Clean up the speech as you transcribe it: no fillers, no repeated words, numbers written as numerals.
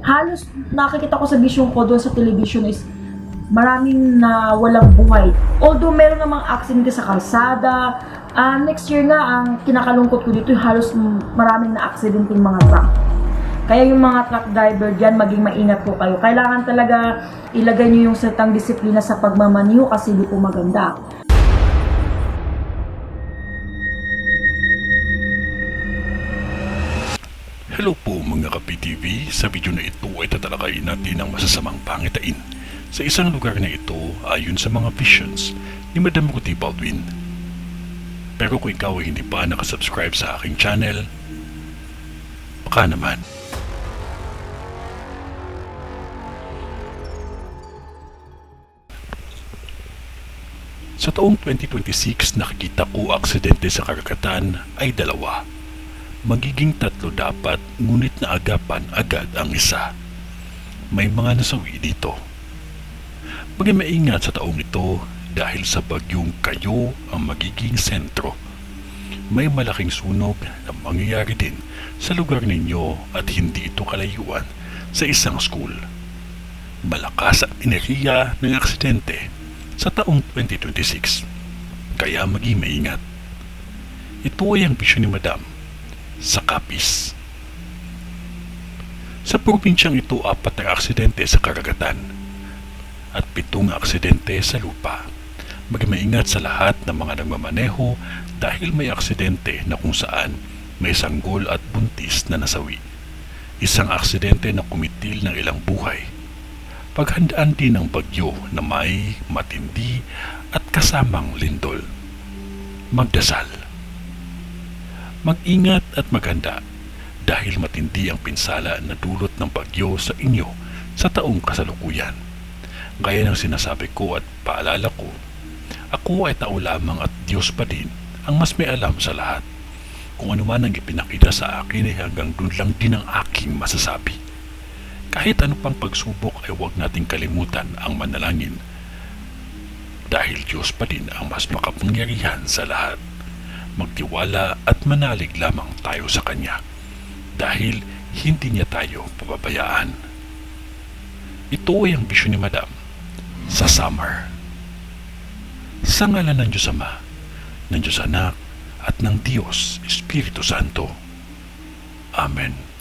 halos nakikita ko sa vision ko doon sa television is maraming na walang buhay. Although meron namang aksidente sa kalsada, next year nga ang kinakalungkot ko dito halos maraming na aksidente yung mga truck. Kaya yung mga truck driver dyan, maging maingat po kayo. Kailangan talaga ilagay nyo yung setang disiplina sa pagmamaniho kasi di po maganda. Hello po mga ka-PTV, sa video na ito ay tatalakayin natin ang masasamang pangitain sa isang lugar na ito ayon sa mga visions ni Madam Ruthie Baldwin. Pero kung ikaw ay hindi pa nakasubscribe sa aking channel, baka naman. Sa taong 2026 nakikita ko aksidente sa karagatan ay dalawa. Magiging tatlo dapat, ngunit naagapan agad ang isa. May mga nasawi dito. Maging maingat sa taong ito dahil sa bagyong kayo ang magiging sentro. May malaking sunog na mangyayari din sa lugar ninyo at hindi ito kalayuan sa isang school. Malakas ang enerhiya ng aksidente sa taong 2026. Kaya maging maingat. Ito ay ang bisyon ni Madam sa Capiz. Sa probinsyang ito, 4 na aksidente sa karagatan at 7 aksidente sa lupa. Magmaingat sa lahat ng mga nagmamaneho dahil may aksidente na kung saan may sanggol at buntis na nasawi. Isang aksidente na kumitil ng ilang buhay. Paghandaan din ang bagyo na may matindi at kasamang lindol. Magdasal. Mag-ingat at maghanda dahil matindi ang pinsala na dulot ng bagyo sa inyo sa taong kasalukuyan. Gaya ng sinasabi ko at paalala ko, ako ay tao lamang at Diyos pa din ang mas may alam sa lahat. Kung ano man ang ipinakita sa akin ay hanggang dun lang din ang aking masasabi. Kahit ano pang pagsubok ay huwag nating kalimutan ang manalangin dahil Diyos pa din ang mas makapangyarihan sa lahat. Magtiwala at manalig lamang tayo sa Kanya dahil hindi niya tayo pababayaan. Ito ay ang bisyon ni Madam sa summer. Sa ngalan ng Diyos Ama, ng Diyos Anak at ng Diyos Espiritu Santo. Amen.